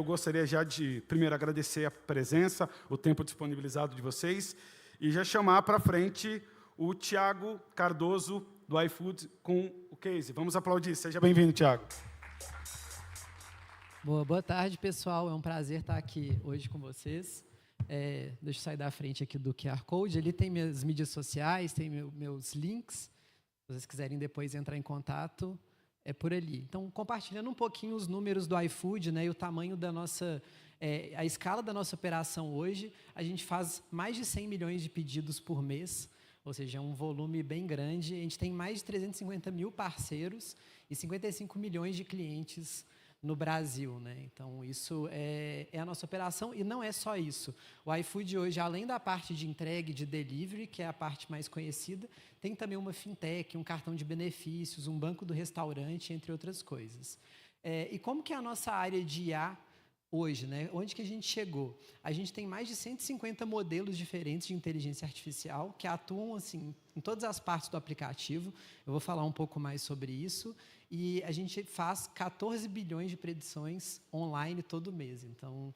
Eu gostaria já de, primeiro, agradecer a presença, o tempo disponibilizado de vocês, e já chamar para frente o Tiago Cardoso, do iFood, com o case. Vamos aplaudir. Seja bem-vindo, Tiago. Boa tarde, pessoal. É um prazer estar aqui hoje com vocês. Deixa eu sair da frente aqui do QR Code. Ali tem minhas mídias sociais, tem meus links. Se vocês quiserem depois entrar em contato, é por ali. Então, compartilhando um pouquinho os números do iFood, né, e o tamanho da nossa... a escala da nossa operação hoje, a gente faz mais de 100 milhões de pedidos por mês, ou seja, é um volume bem grande. A gente tem mais de 350 mil parceiros e 55 milhões de clientes no Brasil, né? Então, isso é a nossa operação, e não é só isso. O iFood hoje, além da parte de entrega e de delivery, que é a parte mais conhecida, tem também uma fintech, um cartão de benefícios, um banco do restaurante, entre outras coisas. E como que é a nossa área de IA hoje, né? Onde que a gente chegou? A gente tem mais de 150 modelos diferentes de inteligência artificial que atuam assim em todas as partes do aplicativo. Eu vou falar um pouco mais sobre isso. E a gente faz 14 bilhões de predições online todo mês. Então,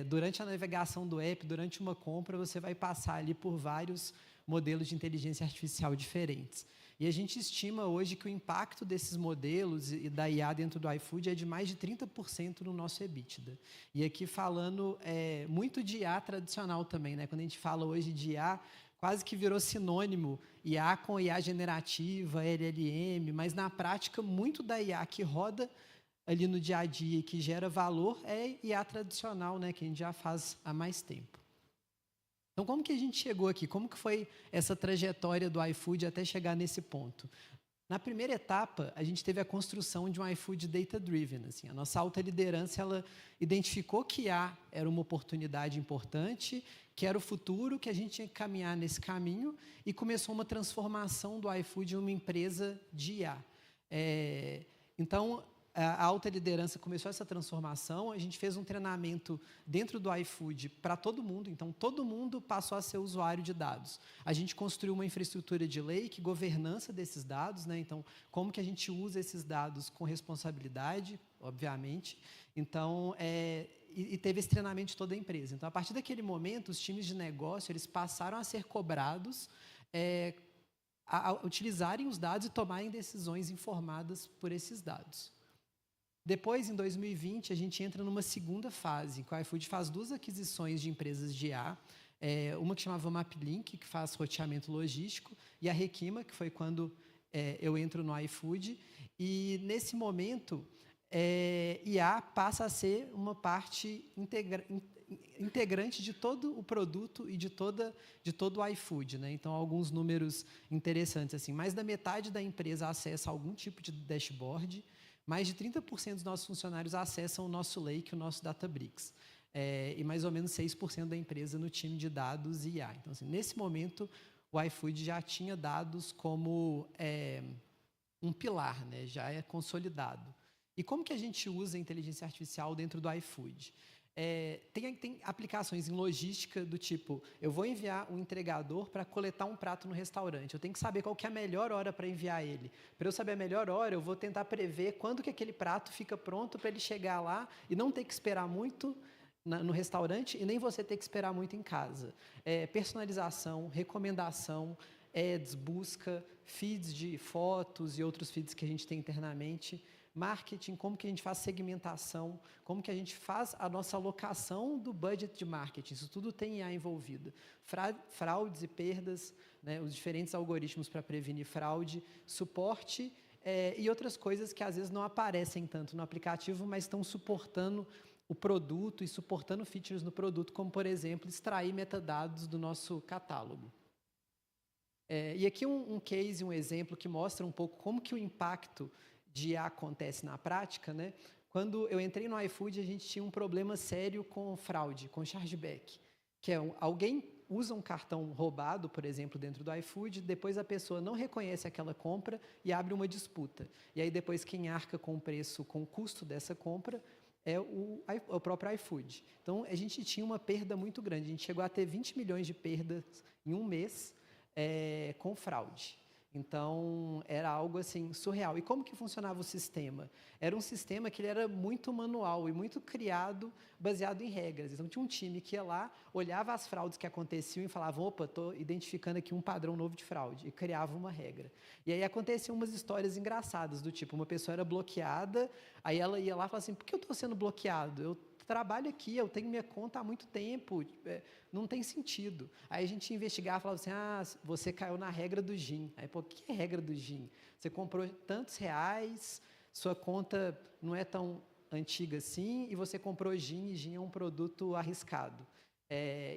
durante a navegação do app, durante uma compra, você vai passar ali por vários modelos de inteligência artificial diferentes. E a gente estima hoje que o impacto desses modelos e da IA dentro do iFood é de mais de 30% no nosso EBITDA. E aqui falando muito de IA tradicional também, né? Quando a gente fala hoje de IA, quase que virou sinônimo IA com IA generativa, LLM, mas na prática muito da IA que roda ali no dia a dia e que gera valor é IA tradicional, né? Que a gente já faz há mais tempo. Então, como que a gente chegou aqui? Como que foi essa trajetória do iFood até chegar nesse ponto? Na primeira etapa, a gente teve a construção de um iFood data-driven. Assim, a nossa alta liderança ela identificou que IA era uma oportunidade importante, que era o futuro, que a gente tinha que caminhar nesse caminho, e começou uma transformação do iFood em uma empresa de IA. Então, a alta liderança começou essa transformação, a gente fez um treinamento dentro do iFood para todo mundo, então todo mundo passou a ser usuário de dados. A gente construiu uma infraestrutura de lake, governança desses dados, né? Então, como que a gente usa esses dados com responsabilidade, obviamente. Então, e teve esse treinamento de toda a empresa. Então, a partir daquele momento, os times de negócio eles passaram a ser cobrados a utilizarem os dados e tomarem decisões informadas por esses dados. Depois, em 2020, a gente entra numa segunda fase, que o iFood faz 2 aquisições de empresas de IA, uma que chamava MapLink, que faz roteamento logístico, e a Requima, que foi quando eu entro no iFood. E, nesse momento, IA passa a ser uma parte integrante de todo o produto e de todo o iFood, né? Então, alguns números interessantes. Assim, mais da metade da empresa acessa algum tipo de dashboard. Mais de 30% dos nossos funcionários acessam o nosso Lake, o nosso Databricks. E mais ou menos 6% da empresa no time de dados e IA. Então, assim, nesse momento, o iFood já tinha dados como um pilar, né? Já é consolidado. E como que a gente usa a inteligência artificial dentro do iFood? Tem aplicações em logística do tipo, eu vou enviar um entregador para coletar um prato no restaurante, eu tenho que saber qual que é a melhor hora para enviar ele. Para eu saber a melhor hora, eu vou tentar prever quando que aquele prato fica pronto para ele chegar lá e não ter que esperar muito no restaurante e nem você ter que esperar muito em casa. Personalização, recomendação, ads, busca, feeds de fotos e outros feeds que a gente tem internamente, marketing, como que a gente faz segmentação, como que a gente faz a nossa alocação do budget de marketing, isso tudo tem IA envolvido. Fraudes e perdas, né, os diferentes algoritmos para prevenir fraude, suporte e outras coisas que às vezes não aparecem tanto no aplicativo, mas estão suportando o produto e suportando features no produto, como, por exemplo, extrair metadados do nosso catálogo. E aqui um case, um exemplo que mostra um pouco como que o impacto de IA acontece na prática, né? Quando eu entrei no iFood, a gente tinha um problema sério com fraude, com chargeback, que é alguém usa um cartão roubado, por exemplo, dentro do iFood, depois a pessoa não reconhece aquela compra e abre uma disputa. E aí depois quem arca com o preço, com o custo dessa compra, é o próprio iFood. Então, a gente tinha uma perda muito grande. A gente chegou a ter 20 milhões de perdas em um mês com fraude. Então, era algo assim surreal. E como que funcionava o sistema? Era um sistema que ele era muito manual e muito criado baseado em regras. Então, tinha um time que ia lá, olhava as fraudes que aconteciam e falava, opa, estou identificando aqui um padrão novo de fraude, e criava uma regra. E aí aconteciam umas histórias engraçadas, do tipo, uma pessoa era bloqueada, aí ela ia lá e falava assim, por que eu estou sendo bloqueado? Eu trabalho aqui, eu tenho minha conta há muito tempo, não tem sentido. Aí a gente investigava e falava assim, você caiu na regra do GIN. Aí, pô, o que é regra do GIN? Você comprou tantos reais, sua conta não é tão antiga assim, e você comprou GIN, e GIN é um produto arriscado.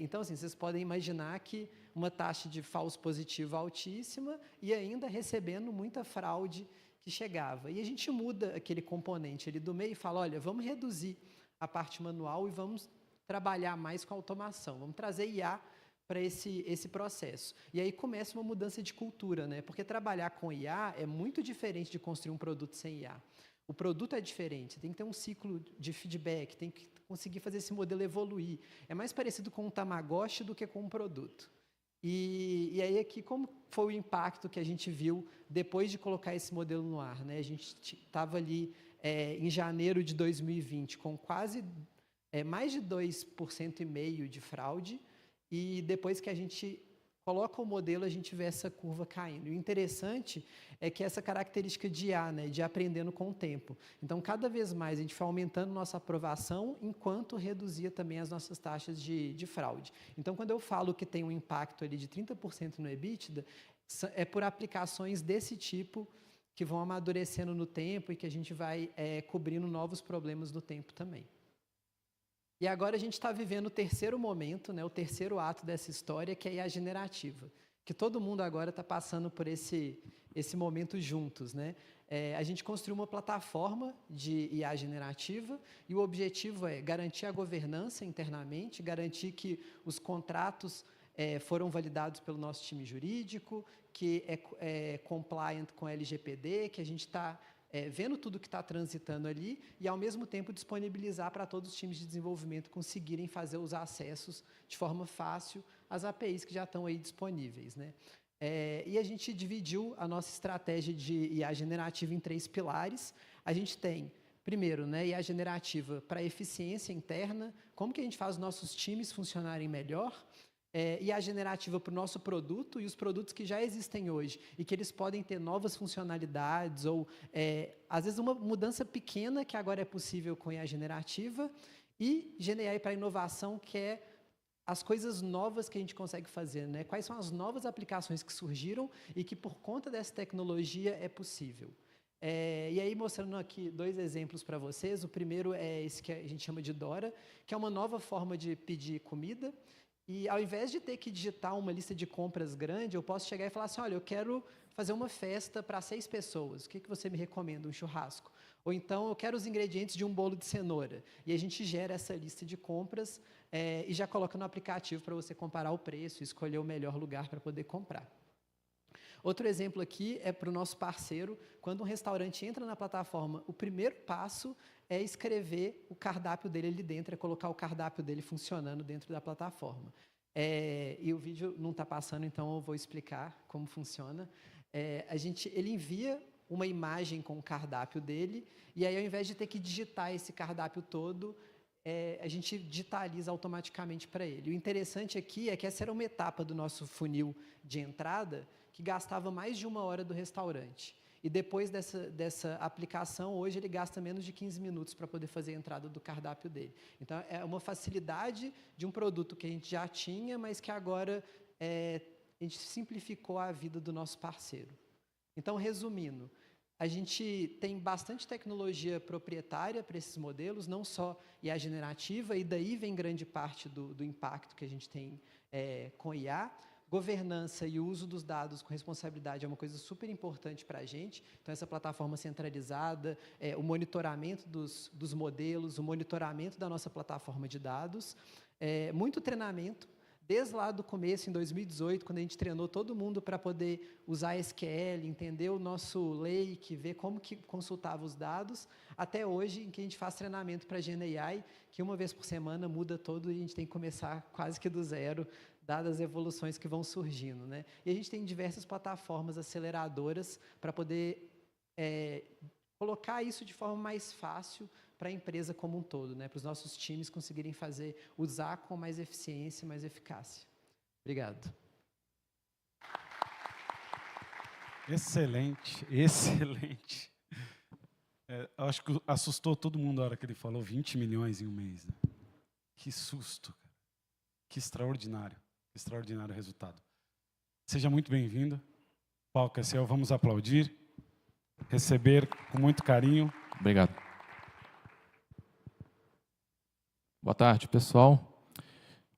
Então, assim, vocês podem imaginar que uma taxa de falso positivo altíssima e ainda recebendo muita fraude que chegava. E a gente muda aquele componente ali do meio e fala, olha, vamos reduzir a parte manual e vamos trabalhar mais com automação, vamos trazer IA para esse processo. E aí começa uma mudança de cultura, né? Porque trabalhar com IA é muito diferente de construir um produto sem IA. O produto é diferente, você tem que ter um ciclo de feedback, tem que conseguir fazer esse modelo evoluir. É mais parecido com um Tamagotchi do que com um produto. E aí aqui, como foi o impacto que a gente viu depois de colocar esse modelo no ar, né? A gente estava ali em janeiro de 2020 com quase mais de 2,5% de fraude, e depois que a gente coloca o modelo, a gente vê essa curva caindo. E o interessante é que essa característica de IA, né, de aprendendo com o tempo. Então, cada vez mais a gente foi aumentando nossa aprovação, enquanto reduzia também as nossas taxas de fraude. Então, quando eu falo que tem um impacto ali de 30% no EBITDA, é por aplicações desse tipo que vão amadurecendo no tempo e que a gente vai cobrindo novos problemas no tempo também. E agora a gente está vivendo o terceiro momento, né, o terceiro ato dessa história, que é a IA generativa, que todo mundo agora está passando por esse momento juntos, né? A gente construiu uma plataforma de IA generativa e o objetivo é garantir a governança internamente, garantir que os contratos foram validados pelo nosso time jurídico, que é compliant com a LGPD, que a gente está vendo tudo que está transitando ali e, ao mesmo tempo, disponibilizar para todos os times de desenvolvimento conseguirem fazer os acessos de forma fácil às APIs que já estão aí disponíveis, né? E a gente dividiu a nossa estratégia de IA generativa em 3 pilares. A gente tem, primeiro, né, IA generativa para eficiência interna, como que a gente faz os nossos times funcionarem melhor, IA generativa para o nosso produto e os produtos que já existem hoje e que eles podem ter novas funcionalidades ou, às vezes, uma mudança pequena que agora é possível com IA generativa, e GenAI para inovação, que é as coisas novas que a gente consegue fazer, né? Quais são as novas aplicações que surgiram e que, por conta dessa tecnologia, é possível. E aí, mostrando aqui 2 exemplos para vocês. O primeiro é esse que a gente chama de Dora, que é uma nova forma de pedir comida. E, ao invés de ter que digitar uma lista de compras grande, eu posso chegar e falar assim, olha, eu quero fazer uma festa para 6 pessoas. O que você me recomenda? Um churrasco? Ou então, eu quero os ingredientes de um bolo de cenoura. E a gente gera essa lista de compras e já coloca no aplicativo para você comparar o preço e escolher o melhor lugar para poder comprar. Outro exemplo aqui é para o nosso parceiro. Quando um restaurante entra na plataforma, o primeiro passo é escrever o cardápio dele ali dentro, é colocar o cardápio dele funcionando dentro da plataforma. E o vídeo não está passando, então eu vou explicar como funciona. Ele envia uma imagem com o cardápio dele, e aí, ao invés de ter que digitar esse cardápio todo, a gente digitaliza automaticamente para ele. O interessante aqui é que essa era uma etapa do nosso funil de entrada que gastava mais de 1 hora do restaurante. E depois dessa aplicação, hoje ele gasta menos de 15 minutos para poder fazer a entrada do cardápio dele. Então, é uma facilidade de um produto que a gente já tinha, mas que agora a gente simplificou a vida do nosso parceiro. Então, resumindo, a gente tem bastante tecnologia proprietária para esses modelos, não só IA generativa, e daí vem grande parte do impacto que a gente tem com IA. Governança e o uso dos dados com responsabilidade é uma coisa super importante para a gente. Então, essa plataforma centralizada, o monitoramento dos modelos, o monitoramento da nossa plataforma de dados, muito treinamento. Desde lá do começo, em 2018, quando a gente treinou todo mundo para poder usar SQL, entender o nosso lake, ver como que consultava os dados, até hoje, em que a gente faz treinamento para GenAI, que 1 vez por semana muda todo e a gente tem que começar quase que do zero, dadas as evoluções que vão surgindo, né? E a gente tem diversas plataformas aceleradoras para poder colocar isso de forma mais fácil para a empresa como um todo, né? Para os nossos times conseguirem usar com mais eficiência e mais eficácia. Obrigado. Excelente, excelente. Acho que assustou todo mundo na hora que ele falou 20 milhões em um mês. Né? Que susto, cara. Que extraordinário resultado. Seja muito bem-vindo. O palco é seu, vamos aplaudir, receber com muito carinho. Obrigado. Boa tarde, pessoal.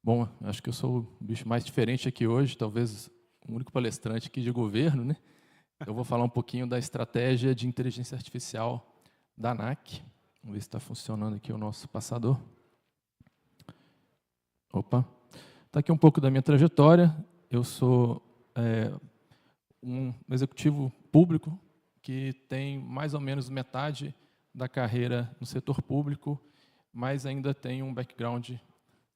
Bom, acho que eu sou o bicho mais diferente aqui hoje, talvez o único palestrante aqui de governo, né? Eu vou falar um pouquinho da estratégia de inteligência artificial da ANAC. Vamos ver se está funcionando aqui o nosso passador. Opa. Está aqui um pouco da minha trajetória. Eu sou um executivo público que tem mais ou menos metade da carreira no setor público, mas ainda tem um background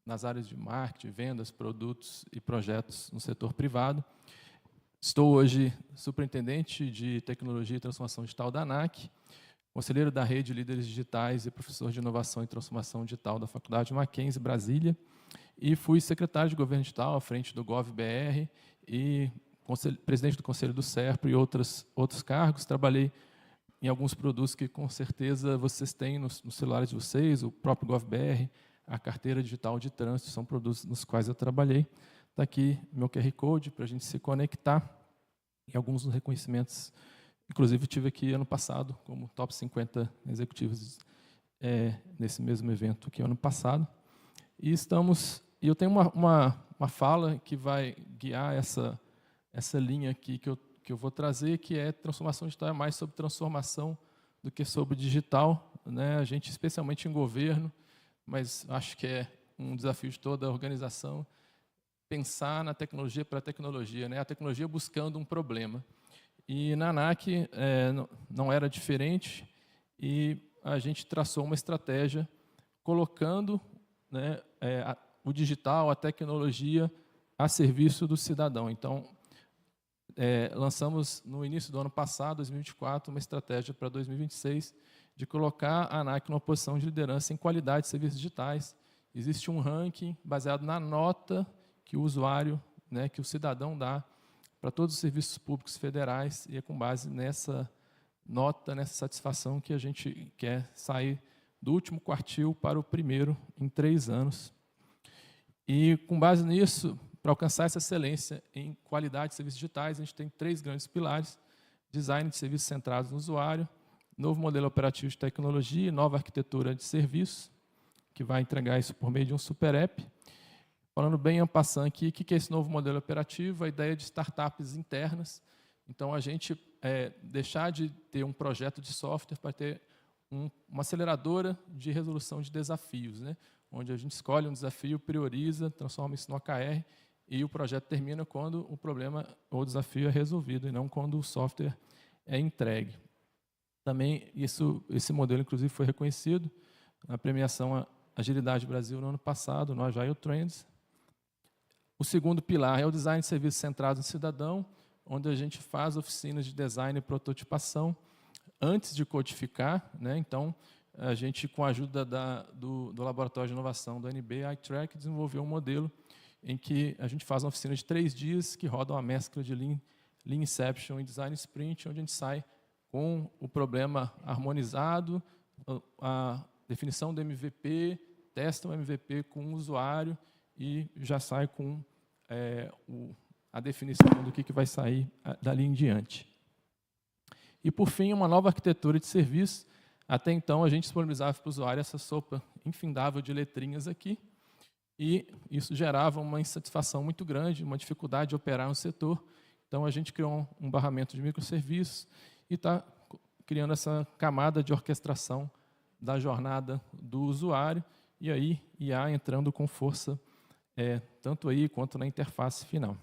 nas áreas de marketing, vendas, produtos e projetos no setor privado. Estou hoje superintendente de tecnologia e transformação digital da ANAC, conselheiro da rede de líderes digitais e professor de inovação e transformação digital da Faculdade Mackenzie, Brasília, e fui secretário de governo digital à frente do GovBR e presidente do conselho do SERPRO e outros cargos. Trabalhei em alguns produtos que com certeza vocês têm nos celulares de vocês, o próprio GovBR, a carteira digital de trânsito, são produtos nos quais eu trabalhei. Está aqui meu QR Code para a gente se conectar. E alguns dos reconhecimentos, inclusive tive aqui ano passado, como top 50 executivos nesse mesmo evento aqui ano passado. E eu tenho uma fala que vai guiar essa linha aqui que eu vou trazer, que é transformação digital, é mais sobre transformação do que sobre digital, né? A gente, especialmente em governo, mas acho que é um desafio de toda a organização, pensar na tecnologia para a tecnologia, né? A tecnologia buscando um problema. E na ANAC não era diferente, e a gente traçou uma estratégia colocando, né, o digital, a tecnologia, a serviço do cidadão. Então, lançamos no início do ano passado, 2024, uma estratégia para 2026 de colocar a ANAC numa posição de liderança em qualidade de serviços digitais. Existe um ranking baseado na nota que o usuário, né, que o cidadão dá para todos os serviços públicos federais, e é com base nessa nota, nessa satisfação, que a gente quer sair do último quartil para o primeiro em 3 anos. E, com base nisso, para alcançar essa excelência em qualidade de serviços digitais, a gente tem 3 grandes pilares: design de serviços centrados no usuário, novo modelo operativo de tecnologia e nova arquitetura de serviços, que vai entregar isso por meio de um super app. Falando bem en passant aqui, o que é esse novo modelo operativo? A ideia de startups internas. Então, a gente deixar de ter um projeto de software para ter uma aceleradora de resolução de desafios, né? Onde a gente escolhe um desafio, prioriza, transforma isso no OKR, e o projeto termina quando o problema ou o desafio é resolvido, e não quando o software é entregue. Também esse modelo, inclusive, foi reconhecido na premiação Agilidade Brasil no ano passado, no Agile Trends. O segundo pilar é o design de serviços centrados no cidadão, onde a gente faz oficinas de design e prototipação antes de codificar, né? Então, a gente, com a ajuda do Laboratório de Inovação do NB, iTrack, desenvolveu um modelo em que a gente faz uma oficina de 3 dias que roda uma mescla de Lean Inception e Design Sprint, onde a gente sai com o problema harmonizado, a definição do MVP, testa o MVP com o usuário e já sai com a definição do que vai sair dali em diante. E, por fim, uma nova arquitetura de serviço. Até então, a gente disponibilizava para o usuário essa sopa infindável de letrinhas aqui, e isso gerava uma insatisfação muito grande, uma dificuldade de operar no setor. Então, a gente criou um barramento de microserviços e está criando essa camada de orquestração da jornada do usuário, e aí IA entrando com força, tanto aí quanto na interface final.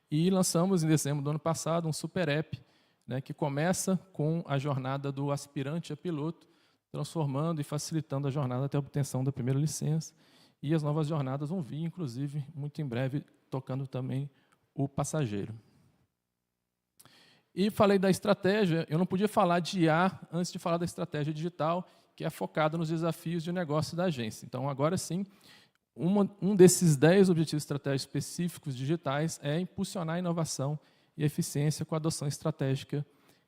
E lançamos, em dezembro do ano passado, um super app, né, que começa com a jornada do aspirante a piloto, transformando e facilitando a jornada até a obtenção da primeira licença. e as novas jornadas vão vir, inclusive, muito em breve, tocando também o passageiro. E falei da estratégia, eu não podia falar de IA antes de falar da estratégia digital, que é focada nos desafios de negócio da agência. Então, agora sim, um desses 10 objetivos estratégicos específicos digitais é impulsionar a inovação e a eficiência com a adoção estratégica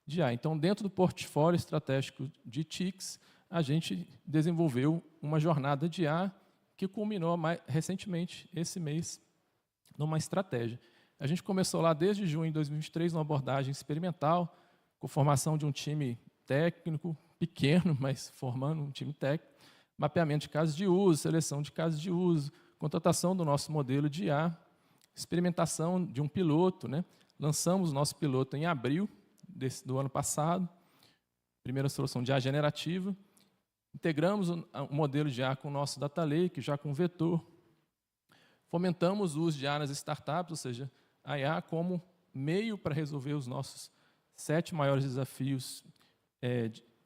de IA. Então, dentro do portfólio estratégico de TICS, a gente desenvolveu uma jornada de IA que culminou recentemente, esse mês, numa estratégia. A gente começou lá desde junho de 2023, numa abordagem experimental, com formação de um time técnico, pequeno, mas formando um time técnico, mapeamento de casos de uso, seleção de casos de uso, contratação do nosso modelo de IA, experimentação de um piloto, né? Lançamos o nosso piloto em abril do ano passado, primeira solução de IA generativa, integramos o modelo de IA com o nosso Data Lake, já com vetor, fomentamos o uso de IA nas startups, ou seja, a IA como meio para resolver os nossos 7 maiores desafios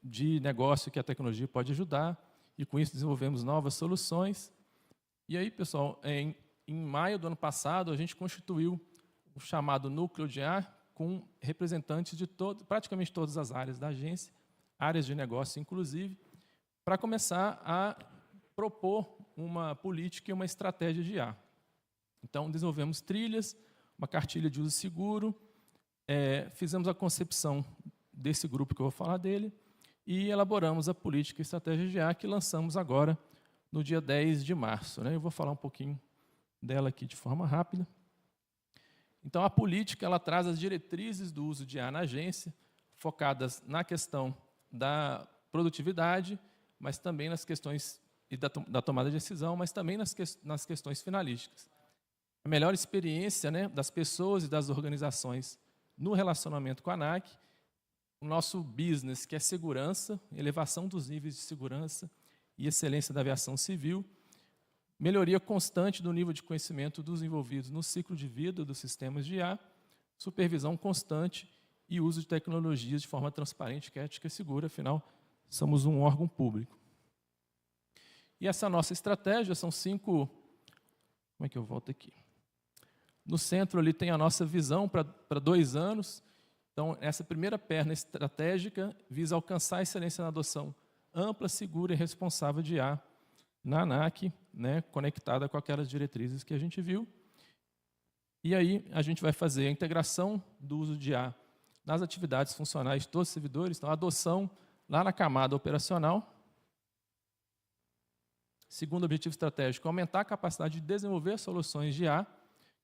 de negócio que a tecnologia pode ajudar, e com isso desenvolvemos novas soluções. E aí, pessoal, em maio do ano passado, a gente constituiu o chamado Núcleo de IA, com representantes de praticamente todas as áreas da agência, áreas de negócio inclusive, para começar a propor uma política e uma estratégia de IA. Então, desenvolvemos trilhas, uma cartilha de uso seguro, fizemos a concepção desse grupo que eu vou falar dele, e elaboramos a política e estratégia de IA que lançamos agora no dia 10 de março. Né? Eu vou falar um pouquinho dela aqui de forma rápida. Então, a política ela traz as diretrizes do uso de IA na agência, focadas na questão da produtividade, mas também nas questões da tomada de decisão, mas também nas questões finalísticas. A melhor experiência, né, das pessoas e das organizações no relacionamento com a ANAC, o nosso business, que é segurança, elevação dos níveis de segurança e excelência da aviação civil, melhoria constante do nível de conhecimento dos envolvidos no ciclo de vida dos sistemas de IA, supervisão constante e uso de tecnologias de forma transparente, ética e segura, afinal, somos um órgão público. E essa nossa estratégia são 5... Como é que eu volto aqui? No centro ali tem a nossa visão para 2 anos. Então, essa primeira perna estratégica visa alcançar a excelência na adoção ampla, segura e responsável de IA na ANAC, né, conectada com aquelas diretrizes que a gente viu. E aí a gente vai fazer a integração do uso de IA nas atividades funcionais de todos os servidores, então a adoção lá na camada operacional. Segundo objetivo estratégico, aumentar a capacidade de desenvolver soluções de IA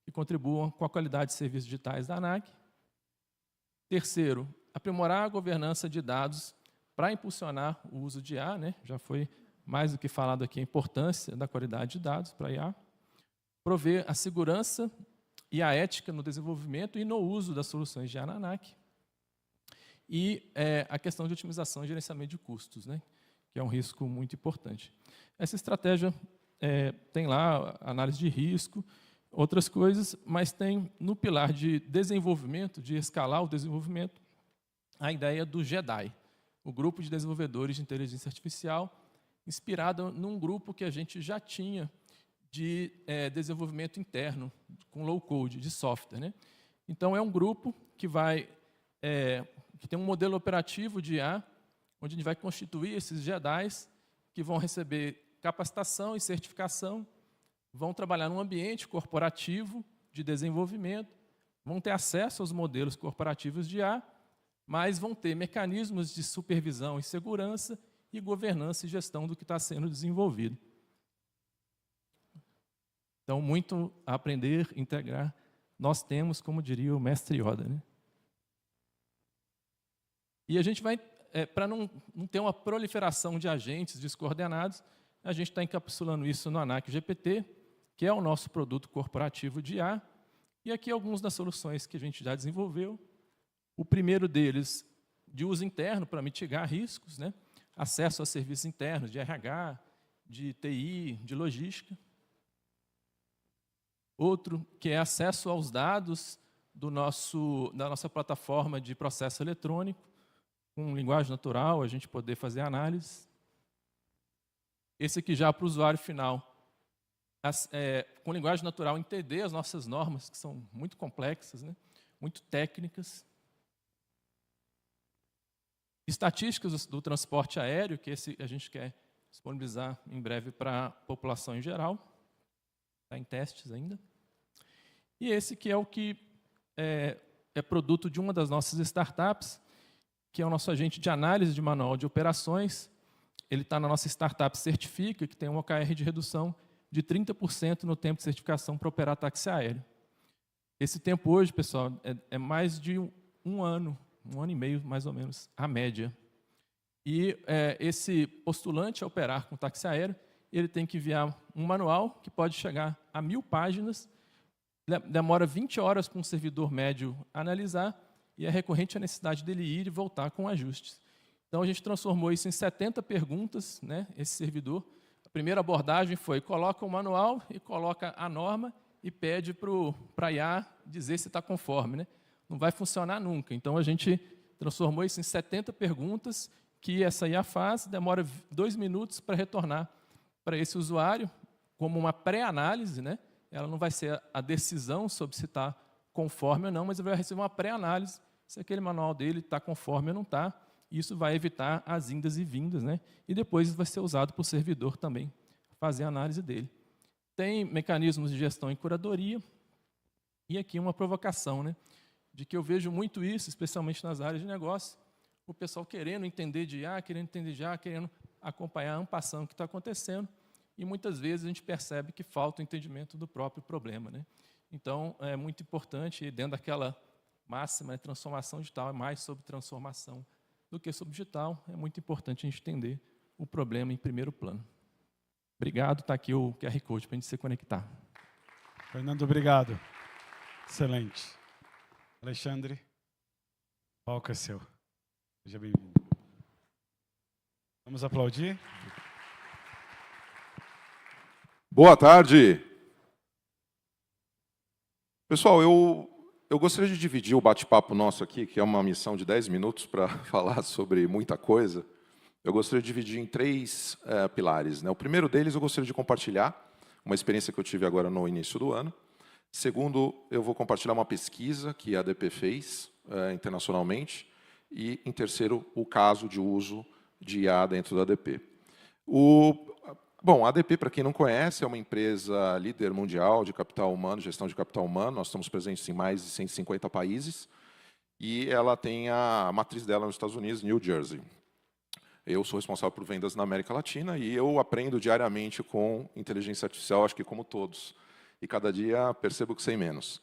que contribuam com a qualidade de serviços digitais da ANAC. Terceiro, aprimorar a governança de dados para impulsionar o uso de IA, né? Já foi mais do que falado aqui a importância da qualidade de dados para a IA. Prover a segurança e a ética no desenvolvimento e no uso das soluções de IA na ANAC. E a questão de otimização e gerenciamento de custos, né? Que é um risco muito importante. Essa estratégia tem lá análise de risco, outras coisas, mas tem no pilar de desenvolvimento, de escalar o desenvolvimento, a ideia do JEDI, o Grupo de Desenvolvedores de Inteligência Artificial, inspirado num grupo que a gente já tinha de desenvolvimento interno, com low-code, de software. Né? Então, é um grupo que que tem um modelo operativo de IA, onde a gente vai constituir esses JEDIs, que vão receber capacitação e certificação, vão trabalhar num ambiente corporativo de desenvolvimento, vão ter acesso aos modelos corporativos de IA, mas vão ter mecanismos de supervisão e segurança e governança e gestão do que está sendo desenvolvido. Então, muito a aprender, integrar. Nós temos, como diria o mestre Yoda. Né? E a gente vai, para não ter uma proliferação de agentes descoordenados, a gente está encapsulando isso no ANAC GPT, que é o nosso produto corporativo de IA. E aqui algumas das soluções que a gente já desenvolveu. O primeiro deles, de uso interno, para mitigar riscos, né? Acesso a serviços internos de RH, de TI, de logística. Outro, que é acesso aos dados da nossa plataforma de processo eletrônico, com linguagem natural, a gente poder fazer análise. Esse aqui já para o usuário final, com linguagem natural, entender as nossas normas, que são muito complexas, né? Muito técnicas. Estatísticas do transporte aéreo, que esse a gente quer disponibilizar em breve para a população em geral. Está em testes ainda. E esse que é o que é produto de uma das nossas startups, que é o nosso agente de análise de manual de operações. Ele está na nossa startup Certifica, que tem um OKR de redução de 30% no tempo de certificação para operar táxi aéreo. Esse tempo hoje, pessoal, é mais de um ano e meio, mais ou menos, a média. E esse postulante a operar com táxi aéreo, ele tem que enviar um manual que pode chegar a 1000 páginas, demora 20 horas para um servidor médio analisar, e é recorrente a necessidade dele ir e voltar com ajustes. Então, a gente transformou isso em 70 perguntas, né, esse servidor. A primeira abordagem foi, coloca o manual e coloca a norma e pede para a IA dizer se está conforme, né? Não vai funcionar nunca. Então, a gente transformou isso em 70 perguntas que essa IA faz, demora 2 minutos para retornar para esse usuário, como uma pré-análise, né? Ela não vai ser a decisão sobre se está conforme ou não, mas ele vai receber uma pré-análise se aquele manual dele está conforme ou não está. Isso vai evitar as indas e vindas, né? E depois vai ser usado por servidor também, fazer a análise dele. Tem mecanismos de gestão e curadoria, e aqui uma provocação, né? De que eu vejo muito isso, especialmente nas áreas de negócio, o pessoal querendo entender de IA, querendo acompanhar a ampação o que está acontecendo, e muitas vezes a gente percebe que falta o entendimento do próprio problema, né? Então, é muito importante, dentro daquela máxima, transformação digital é mais sobre transformação do que sobre digital, é muito importante a gente entender o problema em primeiro plano. Obrigado, está aqui o QR Code para a gente se conectar. Fernando, obrigado. Excelente. Alexandre, o palco é seu. Seja bem-vindo. Vamos aplaudir? Boa tarde. Pessoal, eu gostaria de dividir o bate-papo nosso aqui, que é uma missão de 10 minutos para falar sobre muita coisa. Eu gostaria de dividir em 3 pilares, né? O primeiro deles, eu gostaria de compartilhar uma experiência que eu tive agora no início do ano. Segundo, eu vou compartilhar uma pesquisa que a ADP fez internacionalmente. E, em terceiro, o caso de uso de IA dentro da ADP. Bom, a ADP, para quem não conhece, é uma empresa líder mundial de capital humano, gestão de capital humano. Nós estamos presentes em mais de 150 países. E ela tem a matriz dela nos Estados Unidos, New Jersey. Eu sou responsável por vendas na América Latina e eu aprendo diariamente com inteligência artificial, acho que como todos. E cada dia percebo que sei menos.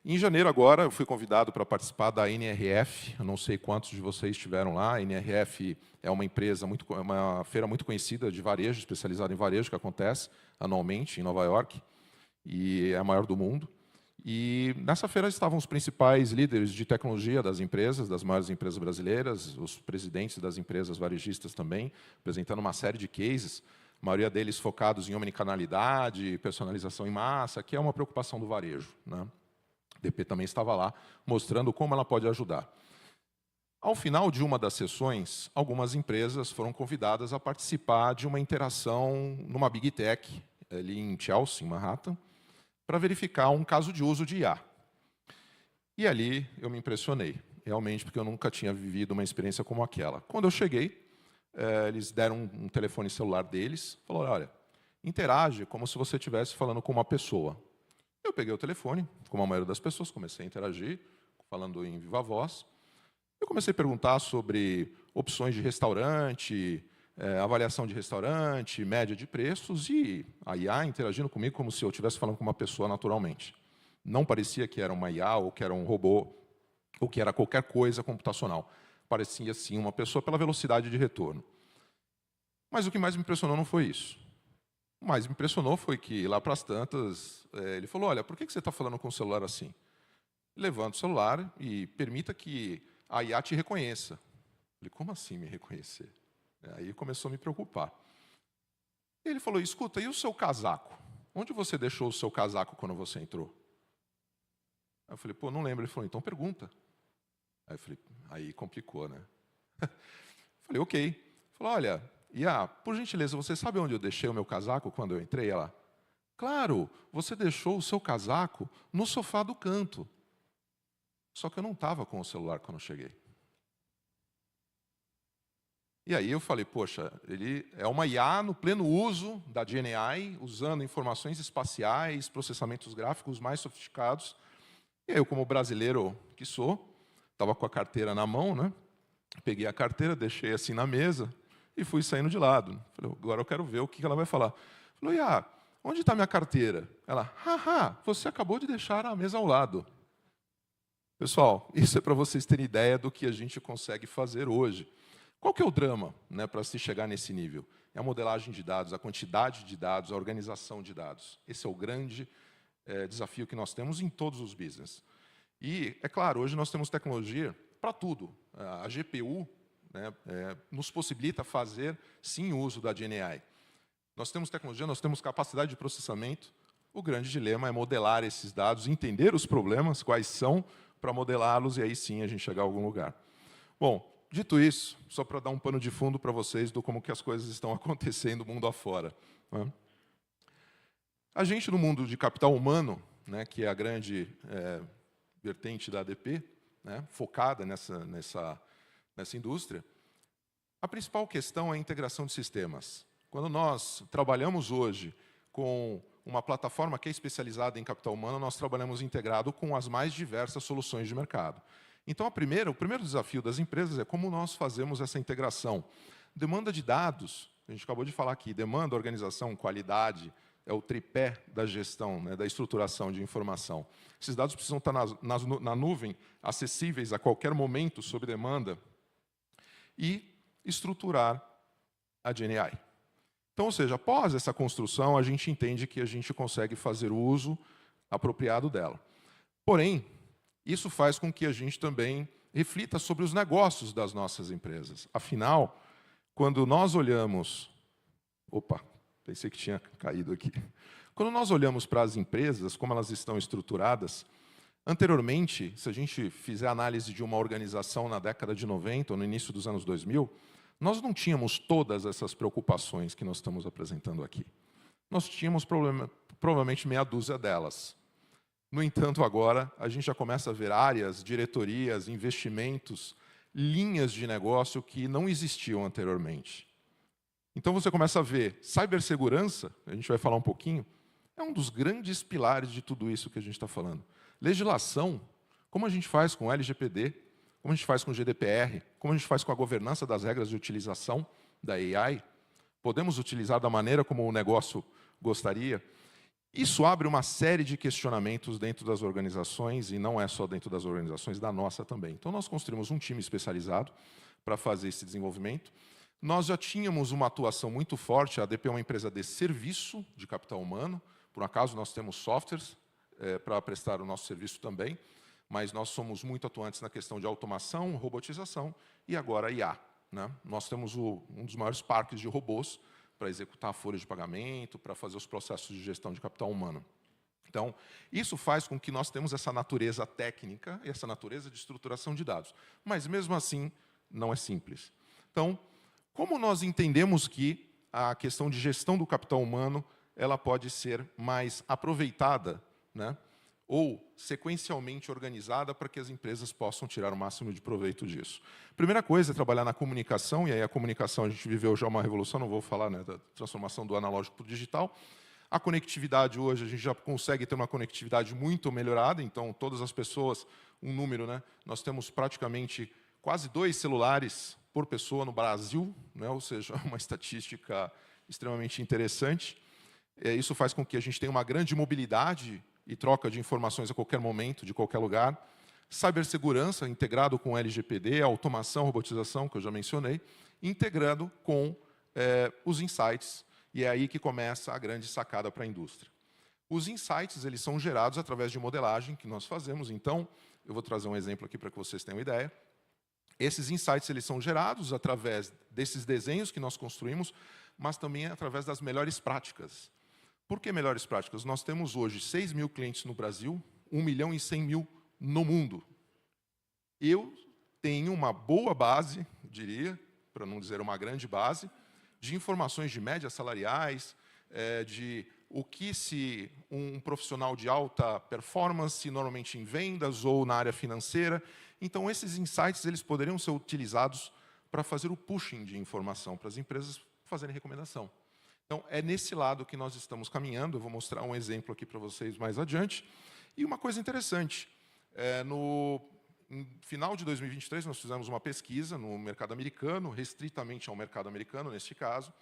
Em janeiro agora, eu fui convidado para participar da NRF. Eu não sei quantos de vocês estiveram lá. A NRF é uma feira muito conhecida de varejo, especializada em varejo, que acontece anualmente em Nova York, e é a maior do mundo. E nessa feira estavam os principais líderes de tecnologia das empresas, das maiores empresas brasileiras, os presidentes das empresas varejistas também, apresentando uma série de cases, a maioria deles focados em omnicanalidade, personalização em massa, que é uma preocupação do varejo, né? A ADP também estava lá, mostrando como ela pode ajudar. Ao final de uma das sessões, algumas empresas foram convidadas a participar de uma interação numa Big Tech, ali em Chelsea, em Manhattan, para verificar um caso de uso de IA. E ali eu me impressionei, realmente, porque eu nunca tinha vivido uma experiência como aquela. Quando eu cheguei, eles deram um telefone celular deles, falaram, olha, interage como se você estivesse falando com uma pessoa. Eu peguei o telefone, como a maioria das pessoas, comecei a interagir, falando em viva voz. Eu comecei a perguntar sobre opções de restaurante, avaliação de restaurante, média de preços, e a IA interagindo comigo como se eu estivesse falando com uma pessoa naturalmente. Não parecia que era uma IA, ou que era um robô, ou que era qualquer coisa computacional. Parecia, sim, uma pessoa pela velocidade de retorno. Mas o que mais me impressionou não foi isso. O mais me impressionou foi que, lá para as tantas, ele falou, olha, por que você está falando com o celular assim? Levanta o celular e permita que a IA te reconheça. Eu falei, como assim me reconhecer? Aí começou a me preocupar. Ele falou, escuta, e o seu casaco? Onde você deixou o seu casaco quando você entrou? Aí eu falei, pô, não lembro. Ele falou, então pergunta. Aí eu falei, aí complicou, né? Falei, ok. Ele falou, olha, IA, por gentileza, você sabe onde eu deixei o meu casaco quando eu entrei? Ela, Claro, você deixou o seu casaco no sofá do canto. Só que eu não estava com o celular quando eu cheguei. E aí eu falei, poxa, ele é uma IA no pleno uso da GenAI, usando informações espaciais, processamentos gráficos mais sofisticados. E aí eu, como brasileiro que sou, estava com a carteira na mão, né? Peguei a carteira, deixei assim na mesa e fui saindo de lado. Falei, agora eu quero ver o que ela vai falar. Falei, IA, onde está minha carteira? Ela, haha, você acabou de deixar a mesa ao lado. Pessoal, isso é para vocês terem ideia do que a gente consegue fazer hoje. Qual que é o drama, né, para se chegar nesse nível? É a modelagem de dados, a quantidade de dados, a organização de dados. Esse é o grande desafio que nós temos em todos os business. E, é claro, hoje nós temos tecnologia para tudo. A GPU, né, nos possibilita fazer, sim, uso da GenAI. Nós temos tecnologia, nós temos capacidade de processamento. O grande dilema é modelar esses dados, entender os problemas, quais são, para modelá-los, e aí sim a gente chegar a algum lugar. Bom, dito isso, só para dar um pano de fundo para vocês do como que as coisas estão acontecendo mundo afora. Né? A gente, no mundo de capital humano, né, que é a grande vertente da ADP, né, focada nessa indústria, a principal questão é a integração de sistemas. Quando nós trabalhamos hoje com uma plataforma que é especializada em capital humano, nós trabalhamos integrado com as mais diversas soluções de mercado. Então, o primeiro desafio das empresas é como nós fazemos essa integração. Demanda de dados, a gente acabou de falar aqui, demanda, organização, qualidade, é o tripé da gestão, né, da estruturação de informação. Esses dados precisam estar na nuvem, acessíveis a qualquer momento, sob demanda, e estruturar a GenAI. Então, ou seja, após essa construção, a gente entende que a gente consegue fazer o uso apropriado dela. Porém, isso faz com que a gente também reflita sobre os negócios das nossas empresas. Afinal, quando nós olhamos... Opa, pensei que tinha caído aqui. Quando nós olhamos para as empresas, como elas estão estruturadas, anteriormente, se a gente fizer análise de uma organização na década de 90 ou no início dos anos 2000, nós não tínhamos todas essas preocupações que nós estamos apresentando aqui. Nós tínhamos provavelmente meia dúzia delas. No entanto, agora, a gente já começa a ver áreas, diretorias, investimentos, linhas de negócio que não existiam anteriormente. Então, você começa a ver cibersegurança, a gente vai falar um pouquinho, é um dos grandes pilares de tudo isso que a gente está falando. Legislação, como a gente faz com o LGPD, como a gente faz com o GDPR, como a gente faz com a governança das regras de utilização da AI, podemos utilizar da maneira como o negócio gostaria. Isso abre uma série de questionamentos dentro das organizações, e não é só dentro das organizações, da nossa também. Então, nós construímos um time especializado para fazer esse desenvolvimento. Nós já tínhamos uma atuação muito forte, a ADP é uma empresa de serviço de capital humano, por acaso nós temos softwares para prestar o nosso serviço também, mas nós somos muito atuantes na questão de automação, robotização e agora IA. Né? Nós temos um dos maiores parques de robôs para executar a folha de pagamento, para fazer os processos de gestão de capital humano. Então, isso faz com que nós temos essa natureza técnica e essa natureza de estruturação de dados. Mas, mesmo assim, não é simples. Então, como nós entendemos que a questão de gestão do capital humano ela pode ser mais aproveitada, né, ou sequencialmente organizada para que as empresas possam tirar o máximo de proveito disso. Primeira coisa é trabalhar na comunicação, e aí a comunicação a gente viveu já uma revolução, não vou falar, né, da transformação do analógico para o digital. A conectividade hoje, a gente já consegue ter uma conectividade muito melhorada, então todas as pessoas, um número, né, nós temos praticamente quase 2 celulares por pessoa no Brasil, né, ou seja, uma estatística extremamente interessante. Isso faz com que a gente tenha uma grande mobilidade e troca de informações a qualquer momento, de qualquer lugar. Cibersegurança, integrado com LGPD, automação, robotização, que eu já mencionei, integrado com os insights, e é aí que começa a grande sacada para a indústria. Os insights eles são gerados através de modelagem que nós fazemos, então, eu vou trazer um exemplo aqui para que vocês tenham uma ideia. Esses insights eles são gerados através desses desenhos que nós construímos, mas também através das melhores práticas. Por que melhores práticas? Nós temos hoje 6 mil clientes no Brasil, 1.100.000 no mundo. Eu tenho uma boa base, diria, para não dizer uma grande base, de informações de médias salariais, de o que se um profissional de alta performance, normalmente em vendas ou na área financeira. Então, esses insights eles poderiam ser utilizados para fazer o pushing de informação, para as empresas fazerem recomendação. Então, é nesse lado que nós estamos caminhando. Eu vou mostrar um exemplo aqui para vocês mais adiante. E uma coisa interessante, no final de 2023, nós fizemos uma pesquisa no mercado americano, restritamente ao mercado americano, neste caso,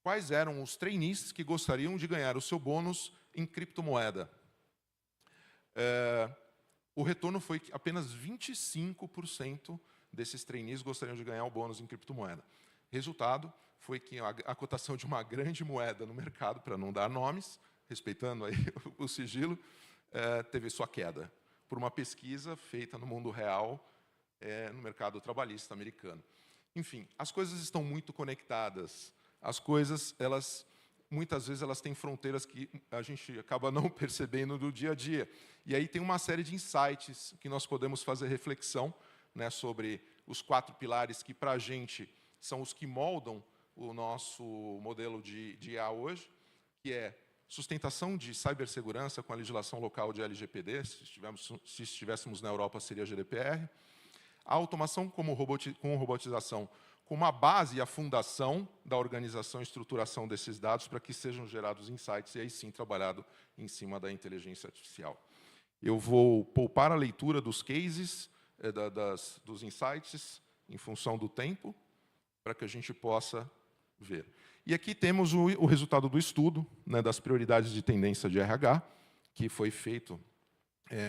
quais eram os trainees que gostariam de ganhar o seu bônus em criptomoeda. O retorno foi que apenas 25% desses trainees gostariam de ganhar o bônus em criptomoeda. Resultado foi que a cotação de uma grande moeda no mercado, para não dar nomes, respeitando aí o sigilo, teve sua queda, por uma pesquisa feita no mundo real, no mercado trabalhista americano. Enfim, as coisas estão muito conectadas. As coisas, muitas vezes, elas têm fronteiras que a gente acaba não percebendo no dia a dia. E aí tem uma série de insights que nós podemos fazer reflexão, né, sobre os 4 pilares que, para a gente, são os que moldam o nosso modelo de IA hoje, que é sustentação de cibersegurança com a legislação local de LGPD, se estivéssemos na Europa, seria GDPR. A automação com robotização, como a base e a fundação da organização e estruturação desses dados para que sejam gerados insights e aí sim trabalhado em cima da inteligência artificial. Eu vou poupar a leitura dos cases, dos insights, em função do tempo, para que a gente possa ver. E aqui temos o resultado do estudo, né, das prioridades de tendência de RH, que foi feito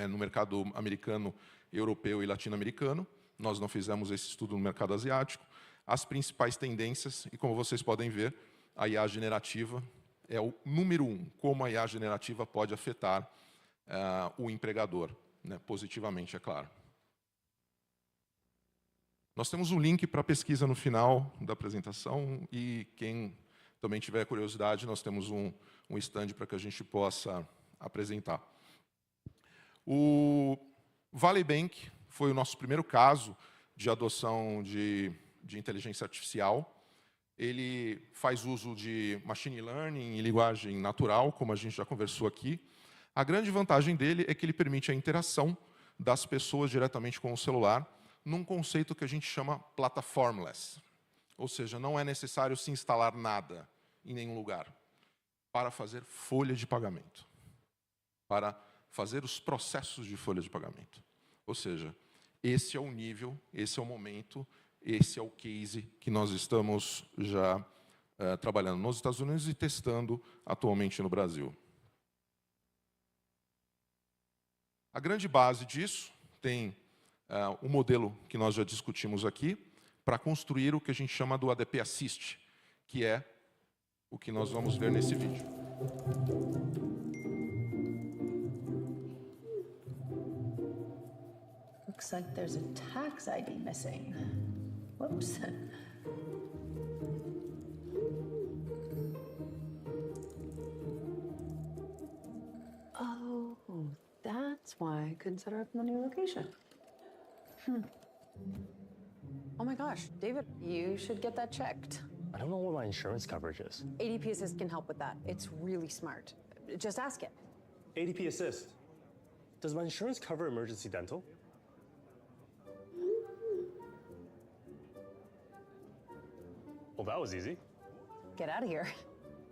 no mercado americano, europeu e latino-americano. Nós não fizemos esse estudo no mercado asiático. As principais tendências, e como vocês podem ver, a IA generativa é o número 1, como a IA generativa pode afetar o empregador, né, positivamente, é claro. Nós temos um link para a pesquisa no final da apresentação, e quem também tiver curiosidade, nós temos um stand para que a gente possa apresentar. O Valley Bank foi o nosso primeiro caso de adoção de inteligência artificial. Ele faz uso de machine learning e linguagem natural, como a gente já conversou aqui. A grande vantagem dele é que ele permite a interação das pessoas diretamente com o celular, num conceito que a gente chama platformless. Ou seja, não é necessário se instalar nada em nenhum lugar para fazer folha de pagamento, para fazer os processos de folha de pagamento. Ou seja, esse é o nível, esse é o momento, esse é o case que nós estamos já trabalhando nos Estados Unidos e testando atualmente no Brasil. A grande base disso tem o modelo que nós já discutimos aqui, para construir o que a gente chama do ADP Assist, que é o que nós vamos ver nesse vídeo. Looks like there's a tax ID missing. Whoops. Oh, that's why I couldn't set her up in the new location. Oh my gosh, David, you should get that checked. I don't know what my insurance coverage is. ADP Assist can help with that. It's really smart. Just ask it. ADP Assist. Does my insurance cover emergency dental? Well, that was easy. Get out of here.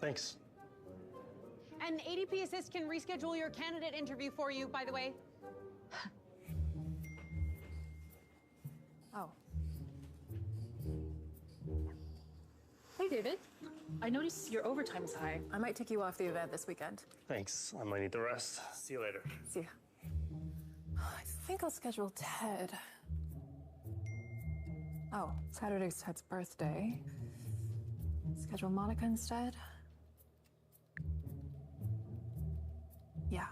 Thanks. And ADP Assist can reschedule your candidate interview for you, by the way. Oh. Hey, David. I notice your overtime is high. I might take you off the event this weekend. Thanks. I might need the rest. See you later. See ya. I think I'll schedule Ted. Oh, Saturday's Ted's birthday. Schedule Monica instead. Yeah.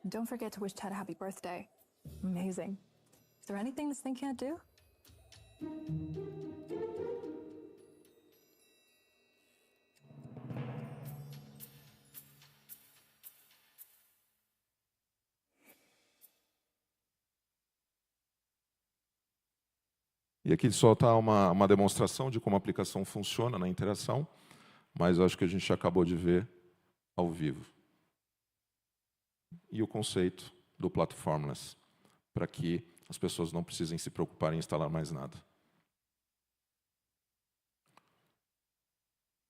Don't forget to wish Ted a happy birthday. Amazing. Is there anything this thing can't do? E aqui só está uma demonstração de como a aplicação funciona na interação. mas eu acho que a gente acabou de ver ao vivo. E o conceito do platformless, para que as pessoas não precisem se preocupar em instalar mais nada.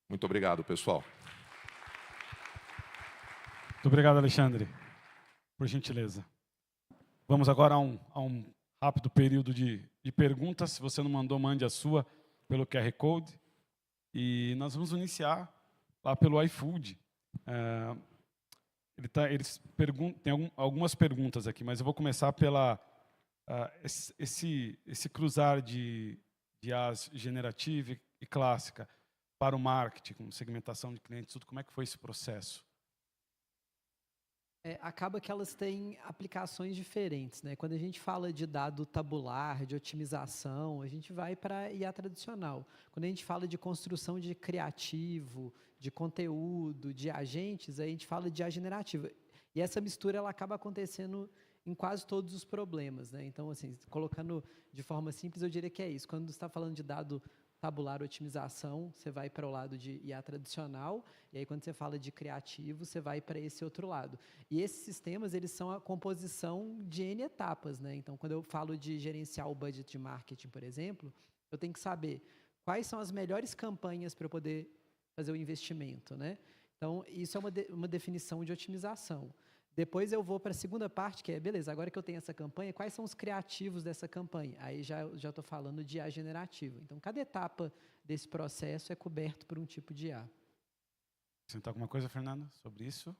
Muito obrigado, pessoal. Muito obrigado, Alexandre, por gentileza. Vamos agora a um rápido período de perguntas. Se você não mandou, mande a sua pelo QR Code. E nós vamos iniciar lá pelo iFood. Tem algumas perguntas aqui, mas eu vou começar pela esse cruzar de IAs generativa e clássica para o marketing, com segmentação de clientes, tudo. Como é que foi esse processo? Acaba que elas têm aplicações diferentes, né? Quando a gente fala de dado tabular, de otimização, a gente vai para a IA tradicional. Quando a gente fala de construção de criativo, de conteúdo, de agentes, aí a gente fala de IA generativa. E essa mistura ela acaba acontecendo em quase todos os problemas, né? Então, assim, colocando de forma simples, eu diria que é isso. Quando você está falando de dado tabular, otimização, você vai para o lado de IA tradicional, e aí quando você fala de criativo, você vai para esse outro lado. E esses sistemas, eles são a composição de N etapas, né? Então, quando eu falo de gerenciar o budget de marketing, por exemplo, eu tenho que saber quais são as melhores campanhas para eu poder fazer o investimento, né? Então, isso é uma definição de otimização. Depois eu vou para a segunda parte, que é, beleza, agora que eu tenho essa campanha, quais são os criativos dessa campanha? Aí já estou falando de IA generativa. Então, cada etapa desse processo é coberto por um tipo de IA. Acrescentar alguma coisa, Fernando, sobre isso?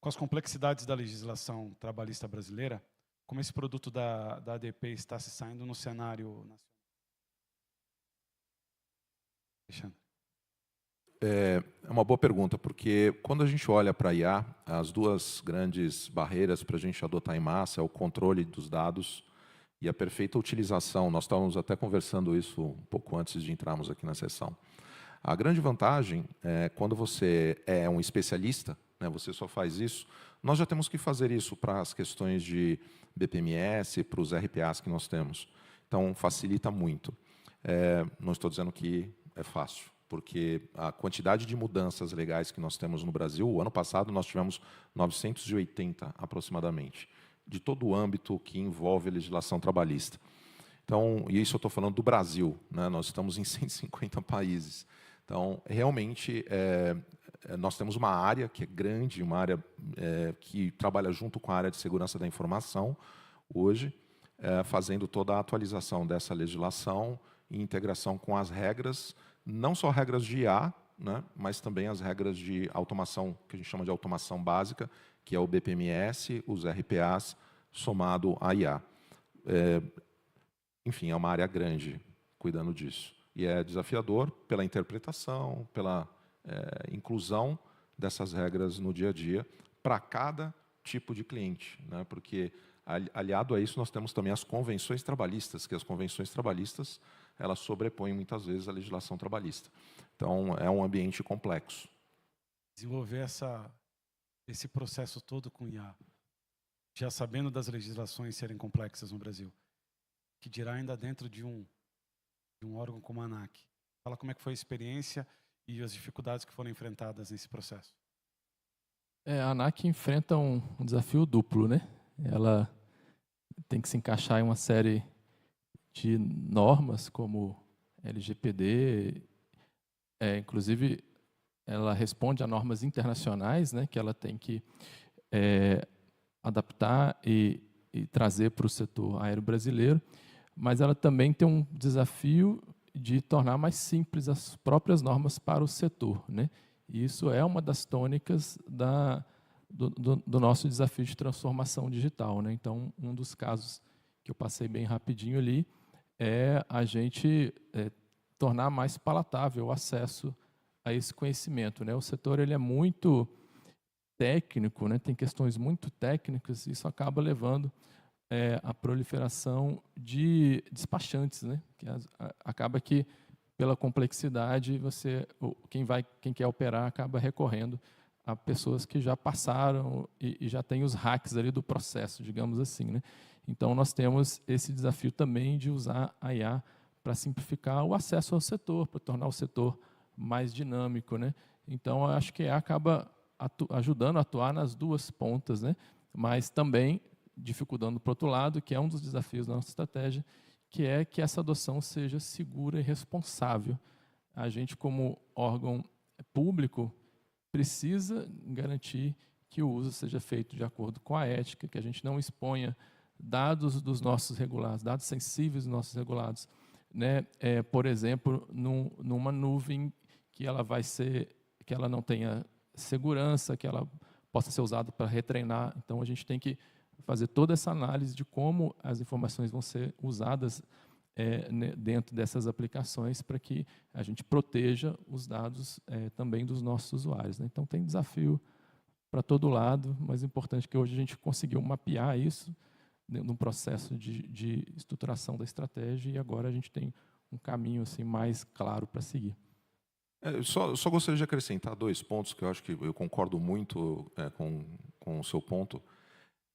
Com as complexidades da legislação trabalhista brasileira, como esse produto da ADP está se saindo no cenário nacional? Alexandre. É uma boa pergunta, porque quando a gente olha para a IA, as duas grandes barreiras para a gente adotar em massa é o controle dos dados e a perfeita utilização. Nós estávamos até conversando isso um pouco antes de entrarmos aqui na sessão. A grande vantagem é quando você é um especialista, né, você só faz isso, nós já temos que fazer isso para as questões de BPMS, para os RPAs que nós temos. Então, facilita muito. Não estou dizendo que é fácil, porque a quantidade de mudanças legais que nós temos no Brasil, o ano passado nós tivemos 980 aproximadamente, de todo o âmbito que envolve a legislação trabalhista. Então, e isso eu estou falando do Brasil, né? Nós estamos em 150 países. Então, realmente, nós temos uma área que é grande, uma área que trabalha junto com a área de segurança da informação, hoje, fazendo toda a atualização dessa legislação em integração com as regras, não só regras de IA, né, mas também as regras de automação, que a gente chama de automação básica, que é o BPMS, os RPAs, somado à IA. Enfim, é uma área grande cuidando disso. E é desafiador pela interpretação, pela inclusão dessas regras no dia a dia para cada tipo de cliente, né, porque, aliado a isso, nós temos também as convenções trabalhistas, que as convenções trabalhistas elas sobrepõem muitas vezes a legislação trabalhista. Então, é um ambiente complexo. Desenvolver esse processo todo com IA, já sabendo das legislações serem complexas no Brasil, que dirá ainda dentro de um órgão como a ANAC. Fala como é que foi a experiência e as dificuldades que foram enfrentadas nesse processo. A ANAC enfrenta um desafio duplo, né? Ela tem que se encaixar em uma série de normas como LGPD, inclusive ela responde a normas internacionais, né, que ela tem que adaptar e trazer para o setor aéreo brasileiro, mas ela também tem um desafio de tornar mais simples as próprias normas para o setor, né? E isso é uma das tônicas do nosso desafio de transformação digital, né? Então, um dos casos que eu passei bem rapidinho ali é a gente tornar mais palatável o acesso a esse conhecimento, né? O setor ele é muito técnico, né? Tem questões muito técnicas, e isso acaba levando a proliferação de despachantes, né? Que acaba que, pela complexidade, quem quer operar acaba recorrendo a pessoas que já passaram e já têm os hacks ali do processo, digamos assim, né? Então, nós temos esse desafio também de usar a IA para simplificar o acesso ao setor, para tornar o setor mais dinâmico, né? Então, eu acho que acaba ajudando a atuar nas duas pontas, né? Mas também dificultando para o outro lado, que é um dos desafios da nossa estratégia, que é que essa adoção seja segura e responsável. A gente, como órgão público, precisa garantir que o uso seja feito de acordo com a ética, que a gente não exponha dados dos nossos regulados, dados sensíveis dos nossos regulados, né? Por exemplo, numa nuvem que ela não tenha segurança, que ela possa ser usada para retreinar. Então, a gente tem que fazer toda essa análise de como as informações vão ser usadas dentro dessas aplicações para que a gente proteja os dados também dos nossos usuários, né? Então, tem desafio para todo lado, mas é importante que hoje a gente conseguiu mapear isso num processo de estruturação da estratégia e agora a gente tem um caminho assim, mais claro para seguir. Só gostaria de acrescentar 2 pontos que eu acho que eu concordo muito com o seu ponto.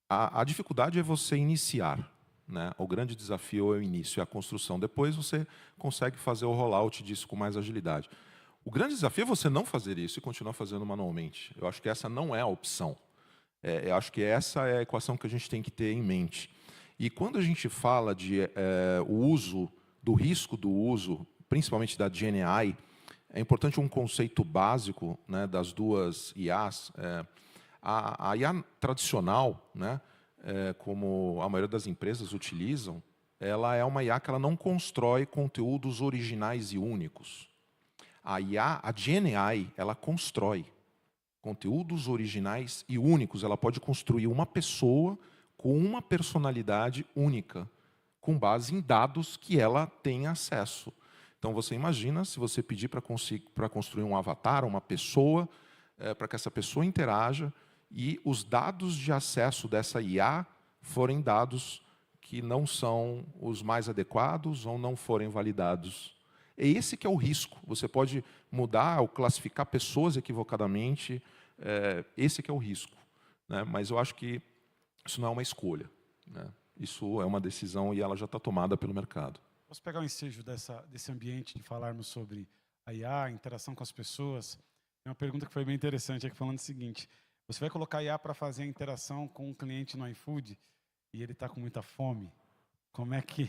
A dificuldade é você iniciar, né? O grande desafio é o início, é a construção. Depois você consegue fazer o rollout disso com mais agilidade. O grande desafio é você não fazer isso e continuar fazendo manualmente. Eu acho que essa não é a opção. Eu acho que essa é a equação que a gente tem que ter em mente. E quando a gente fala de o uso, do risco do uso, principalmente da GenAI, é importante um conceito básico, né, das duas IAs. A IA tradicional, né, como a maioria das empresas utilizam, ela é uma IA que ela não constrói conteúdos originais e únicos. A GenAI, ela constrói conteúdos originais e únicos. Ela pode construir uma pessoa com uma personalidade única, com base em dados que ela tem acesso. Então, você imagina se você pedir para construir um avatar, uma pessoa, para que essa pessoa interaja, e os dados de acesso dessa IA forem dados que não são os mais adequados ou não forem validados. É esse que é o risco. Você pode mudar ou classificar pessoas equivocadamente, esse que é o risco, né? Mas eu acho que isso não é uma escolha, né? Isso é uma decisão e ela já está tomada pelo mercado. Posso pegar o ensejo desse ambiente de falarmos sobre a IA, a interação com as pessoas? Tem uma pergunta que foi bem interessante aqui, falando o seguinte: você vai colocar a IA para fazer a interação com um cliente no iFood e ele está com muita fome? Como é que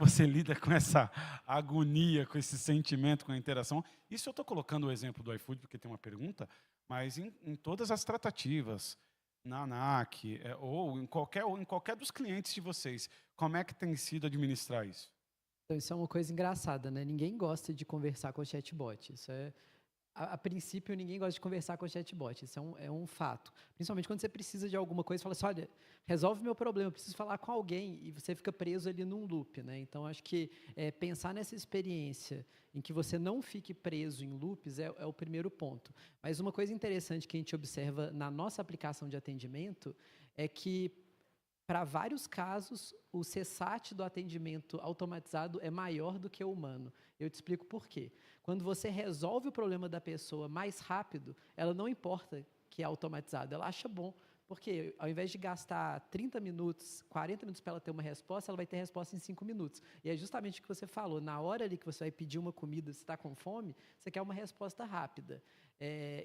você lida com essa agonia, com esse sentimento, com a interação? Isso eu estou colocando o exemplo do iFood porque tem uma pergunta, mas em todas as tratativas, na ANAC, ou em qualquer dos clientes de vocês, como é que tem sido administrar isso? Então, isso é uma coisa engraçada, né? Ninguém gosta de conversar com o chatbot. Isso a princípio, ninguém gosta de conversar com o chatbot. Isso é um fato. Principalmente quando você precisa de alguma coisa, você fala assim, olha, resolve meu problema, eu preciso falar com alguém, e você fica preso ali num loop, né? Então, acho que pensar nessa experiência em que você não fique preso em loops é o primeiro ponto. Mas uma coisa interessante que a gente observa na nossa aplicação de atendimento é que, para vários casos, o CSAT do atendimento automatizado é maior do que o humano. Eu te explico por quê. Quando você resolve o problema da pessoa mais rápido, ela não importa que é automatizado, ela acha bom. Porque ao invés de gastar 30 minutos, 40 minutos para ela ter uma resposta, ela vai ter resposta em 5 minutos. E é justamente o que você falou. Na hora ali que você vai pedir uma comida, se está com fome, você quer uma resposta rápida.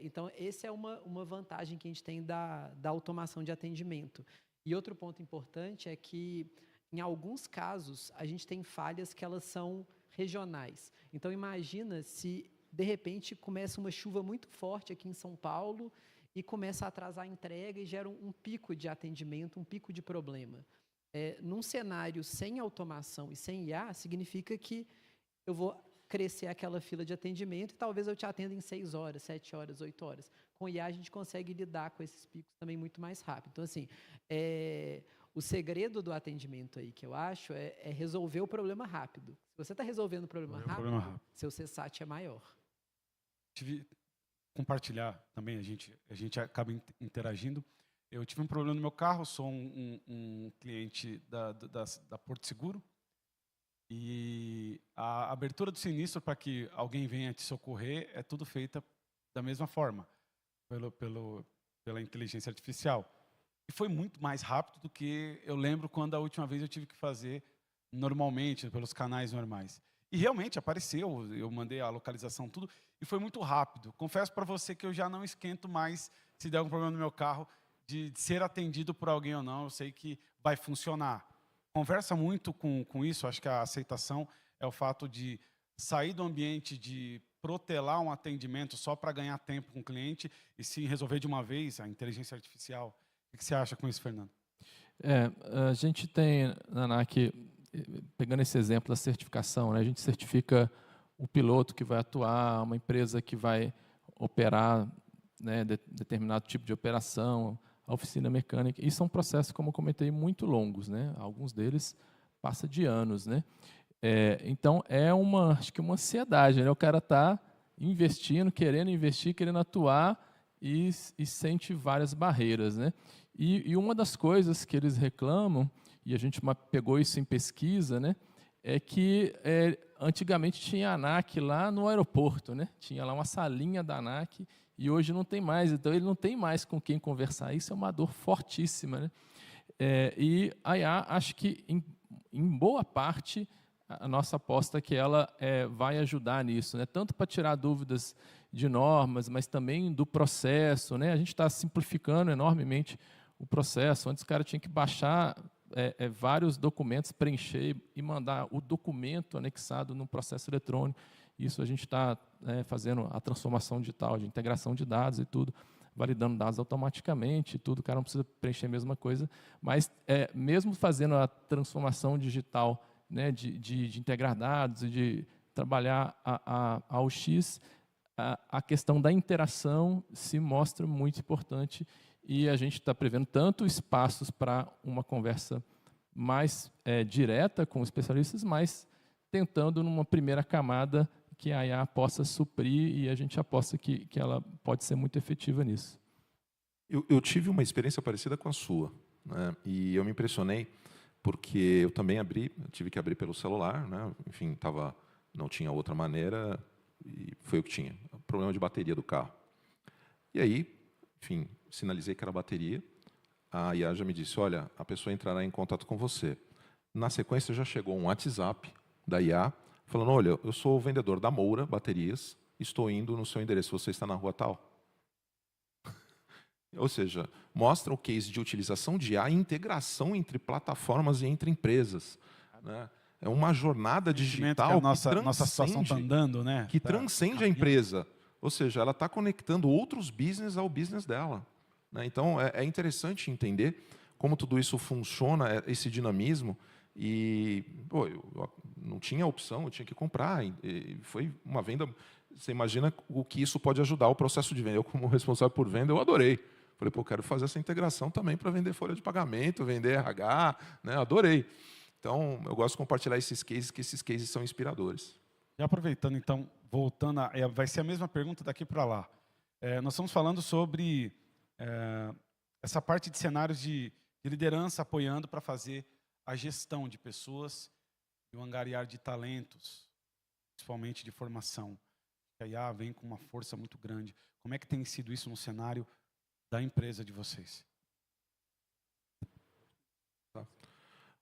Então, essa é uma vantagem que a gente tem da automação de atendimento. E outro ponto importante é que, em alguns casos, a gente tem falhas que elas são regionais. Então, imagina se, de repente, começa uma chuva muito forte aqui em São Paulo e começa a atrasar a entrega e gera um pico de atendimento, um pico de problema. Num cenário sem automação e sem IA, significa que eu vou crescer aquela fila de atendimento e talvez eu te atenda em 6 horas, 7 horas, 8 horas. Com IA, a gente consegue lidar com esses picos também muito mais rápido. Então, assim, o segredo do atendimento aí, que eu acho, é resolver o problema rápido. Se você está resolvendo o problema rápido, seu CSAT é maior. Compartilhar também, a gente acaba interagindo. Eu tive um problema no meu carro, sou um cliente da Porto Seguro, e a abertura do sinistro para que alguém venha te socorrer é tudo feita da mesma forma, pela inteligência artificial. E foi muito mais rápido do que eu lembro quando a última vez eu tive que fazer normalmente, pelos canais normais. E realmente apareceu, eu mandei a localização, tudo, e foi muito rápido. Confesso para você que eu já não esquento mais, se der algum problema no meu carro, de ser atendido por alguém ou não, eu sei que vai funcionar. Conversa muito com isso, acho que a aceitação é o fato de sair do ambiente de protelar um atendimento só para ganhar tempo com o cliente e se resolver de uma vez a inteligência artificial. O que você acha com isso, Fernando? A gente tem, na ANAC, pegando esse exemplo da certificação, né, a gente certifica o piloto que vai atuar, uma empresa que vai operar, né, determinado tipo de operação, a oficina mecânica. E são processos, como eu comentei, muito longos, né? Alguns deles passam de anos, né? Então, acho que uma ansiedade, né? O cara está investindo, querendo atuar e sente várias barreiras, né? E uma das coisas que eles reclamam, e a gente pegou isso em pesquisa, né? É que antigamente tinha a ANAC lá no aeroporto, né? Tinha lá uma salinha da ANAC e hoje não tem mais. Então, ele não tem mais com quem conversar. Isso é uma dor fortíssima, né? E a IA, acho que, em boa parte, a nossa aposta é que ela vai ajudar nisso, né? Tanto para tirar dúvidas de normas, mas também do processo, né? A gente está simplificando enormemente o processo. Antes o cara tinha que baixar vários documentos, preencher e mandar o documento anexado no processo eletrônico. Isso a gente está fazendo a transformação digital, de integração de dados e tudo, validando dados automaticamente e tudo. O cara não precisa preencher a mesma coisa, mas mesmo fazendo a transformação digital, né, de integrar dados e de trabalhar a UX, a questão da interação se mostra muito importante e a gente está prevendo tanto espaços para uma conversa mais direta com os especialistas, mas tentando, numa primeira camada, que a IA possa suprir e a gente aposta que ela pode ser muito efetiva nisso. Eu tive uma experiência parecida com a sua, né? E eu me impressionei porque eu também tive que abrir pelo celular, né? Enfim, não tinha outra maneira e foi o que tinha, o problema de bateria do carro. E aí, enfim, sinalizei que era bateria, a IA já me disse, olha, a pessoa entrará em contato com você. Na sequência já chegou um WhatsApp da IA, falando, olha, eu sou o vendedor da Moura Baterias, estou indo no seu endereço, você está na rua tal? Ou seja, mostra o case de utilização de IA e integração entre plataformas e entre empresas, né? É uma jornada digital que a nossa situação está andando, né? Que transcende a empresa. Ou seja, ela está conectando outros business ao business dela, né? Então, é interessante entender como tudo isso funciona, esse dinamismo. E eu não tinha opção, eu tinha que comprar. E foi uma venda. Você imagina o que isso pode ajudar o processo de venda. Eu, como responsável por venda, eu adorei. Falei, pô, quero fazer essa integração também para vender folha de pagamento, vender RH, né? Adorei. Então, eu gosto de compartilhar esses cases, que esses cases são inspiradores. Já aproveitando, então, voltando, vai ser a mesma pergunta daqui para lá. Nós estamos falando sobre essa parte de cenários de liderança apoiando para fazer a gestão de pessoas e o angariar de talentos, principalmente de formação. A IA vem com uma força muito grande. Como é que tem sido isso no cenário da empresa de vocês?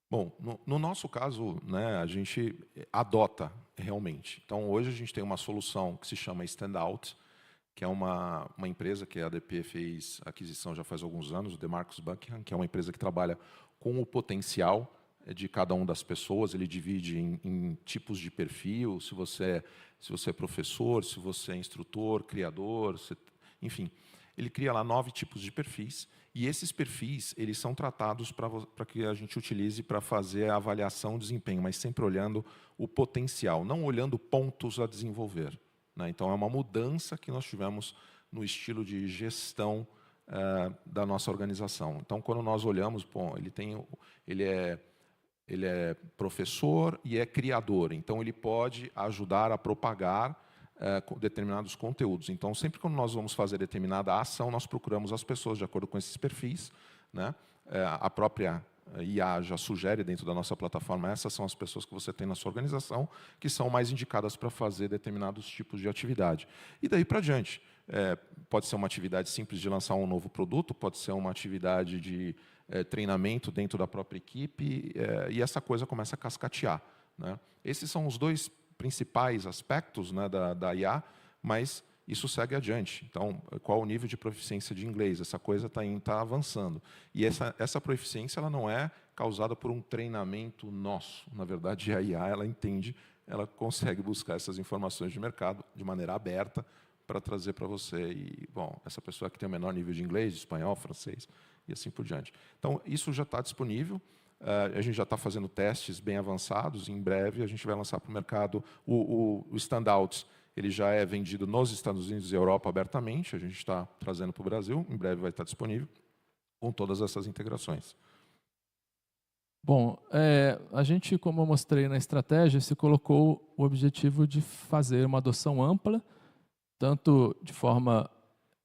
Bom, no nosso caso, né, a gente adota realmente. Então, hoje a gente tem uma solução que se chama Standout, que é uma empresa que a ADP fez aquisição já faz alguns anos, o DeMarcus Buckingham, que é uma empresa que trabalha com o potencial de cada uma das pessoas. Ele divide em tipos de perfil, se você é professor, se você é instrutor, criador, enfim. Ele cria lá 9 tipos de perfis, e esses perfis eles são tratados para que a gente utilize para fazer a avaliação de desempenho, mas sempre olhando o potencial, não olhando pontos a desenvolver, né? Então, é uma mudança que nós tivemos no estilo de gestão da nossa organização. Então, quando nós olhamos, bom, ele é professor e é criador, então ele pode ajudar a propagar determinados conteúdos. Então, sempre quando nós vamos fazer determinada ação, nós procuramos as pessoas de acordo com esses perfis, né? A própria IA já sugere dentro da nossa plataforma, essas são as pessoas que você tem na sua organização, que são mais indicadas para fazer determinados tipos de atividade. E daí para diante. Pode ser uma atividade simples de lançar um novo produto, pode ser uma atividade de treinamento dentro da própria equipe, e essa coisa começa a cascatear, né? Esses são os dois principais aspectos, né, da IA, mas isso segue adiante. Então, qual o nível de proficiência de inglês? Essa coisa está avançando. E essa proficiência ela não é causada por um treinamento nosso. Na verdade, a IA ela entende, ela consegue buscar essas informações de mercado de maneira aberta para trazer para você. E, bom, essa pessoa que tem o menor nível de inglês, de espanhol, francês, e assim por diante. Então, isso já está disponível. A gente já está fazendo testes bem avançados. Em breve, a gente vai lançar para o mercado o Standouts. Ele já é vendido nos Estados Unidos e Europa abertamente. A gente está trazendo para o Brasil. Em breve vai estar disponível com todas essas integrações. Bom, a gente, como eu mostrei na estratégia, se colocou o objetivo de fazer uma adoção ampla, tanto de forma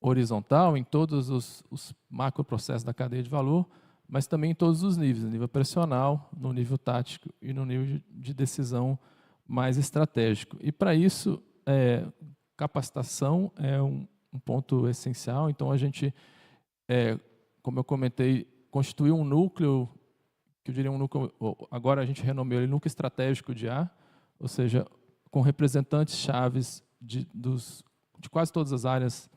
horizontal, em todos os macroprocessos da cadeia de valor, mas também em todos os níveis, no nível operacional, no nível tático e no nível de decisão mais estratégico. E, para isso, capacitação é um ponto essencial. Então, a gente, como eu comentei, constituiu um núcleo, que eu diria um núcleo, agora a gente renomeou ele núcleo estratégico de IA, ou seja, com representantes chaves de quase todas as áreas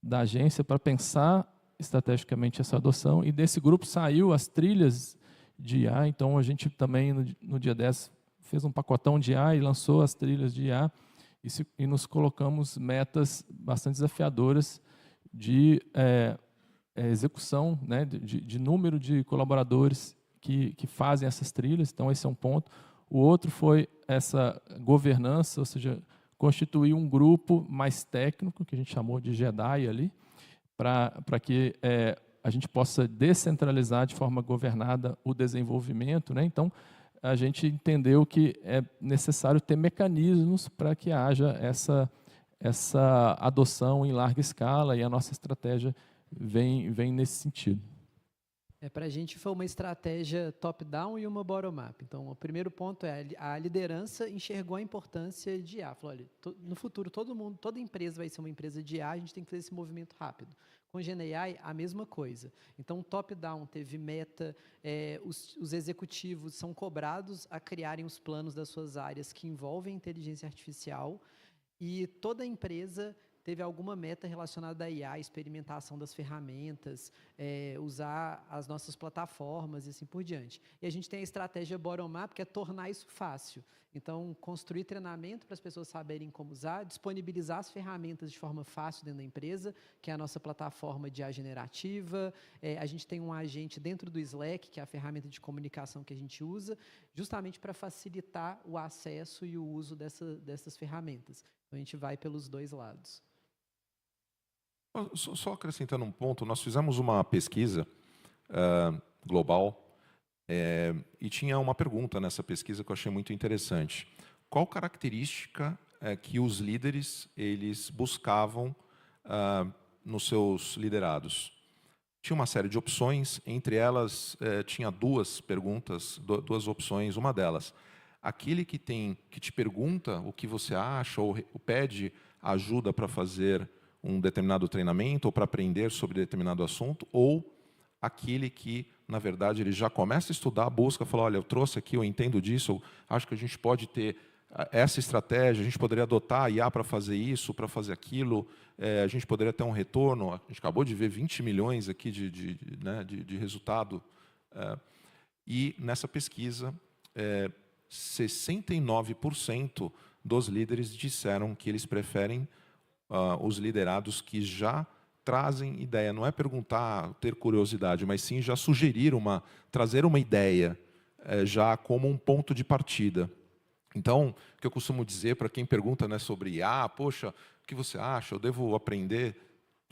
da agência para pensar estrategicamente essa adoção. E desse grupo saiu as trilhas de IA. Então, a gente também, no dia 10, fez um pacotão de IA e lançou as trilhas de IA. E nos colocamos metas bastante desafiadoras de execução, né, de número de colaboradores que fazem essas trilhas. Então, esse é um ponto. O outro foi essa governança, ou seja, constituir um grupo mais técnico, que a gente chamou de JEDI ali, para que a gente possa descentralizar de forma governada o desenvolvimento, né? Então, a gente entendeu que é necessário ter mecanismos para que haja essa adoção em larga escala, e a nossa estratégia vem nesse sentido. Para a gente foi uma estratégia top-down e uma bottom-up. Então, o primeiro ponto é a liderança enxergou a importância de IA. Falou, olha, no futuro toda empresa vai ser uma empresa de IA, a gente tem que fazer esse movimento rápido. Com GenAI, a mesma coisa. Então, top-down teve meta, os executivos são cobrados a criarem os planos das suas áreas que envolvem inteligência artificial, e toda empresa teve alguma meta relacionada à IA, experimentação das ferramentas, usar as nossas plataformas e assim por diante. E a gente tem a estratégia bottom-up, que é tornar isso fácil. Então, construir treinamento para as pessoas saberem como usar, disponibilizar as ferramentas de forma fácil dentro da empresa, que é a nossa plataforma de IA generativa. A gente tem um agente dentro do Slack, que é a ferramenta de comunicação que a gente usa, justamente para facilitar o acesso e o uso dessas ferramentas. Então, a gente vai pelos dois lados. Só acrescentando um ponto, nós fizemos uma pesquisa global e tinha uma pergunta nessa pesquisa que eu achei muito interessante. Qual característica que os líderes eles buscavam nos seus liderados? Tinha uma série de opções, entre elas tinha duas perguntas, duas opções. Uma delas, aquele que te pergunta o que você acha ou pede ajuda para fazer um determinado treinamento ou para aprender sobre determinado assunto, ou aquele que, na verdade, ele já começa a estudar, busca, fala, olha, eu trouxe aqui, eu entendo disso, eu acho que a gente pode ter essa estratégia, a gente poderia adotar a IA para fazer isso, para fazer aquilo, a gente poderia ter um retorno, a gente acabou de ver 20 milhões aqui de resultado, e nessa pesquisa, 69% dos líderes disseram que eles preferem os liderados que já trazem ideia. Não é perguntar, ter curiosidade, mas sim já sugerir trazer uma ideia já como um ponto de partida. Então, o que eu costumo dizer para quem pergunta, né, sobre IA, poxa, o que você acha? Eu devo aprender?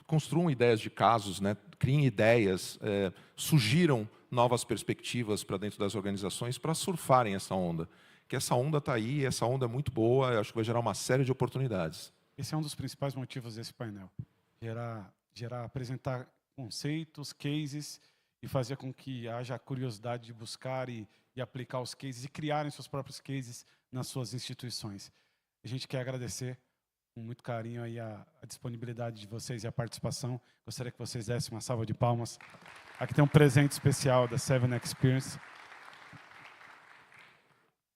Construam ideias de casos, né, criem ideias, sugiram novas perspectivas para dentro das organizações para surfarem essa onda. Que essa onda está aí, essa onda é muito boa, eu acho que vai gerar uma série de oportunidades. Esse é um dos principais motivos desse painel. Apresentar conceitos, cases, e fazer com que haja curiosidade de buscar e aplicar os cases, e criarem seus próprios cases nas suas instituições. A gente quer agradecer com muito carinho aí a disponibilidade de vocês e a participação. Gostaria que vocês dessem uma salva de palmas Aqui tem um presente especial da Seven Experience.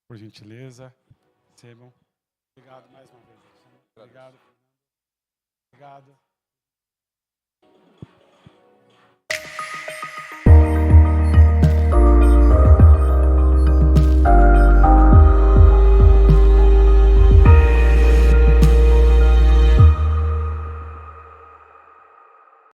Por gentileza, recebam. Obrigado mais uma vez. Obrigado. Obrigado.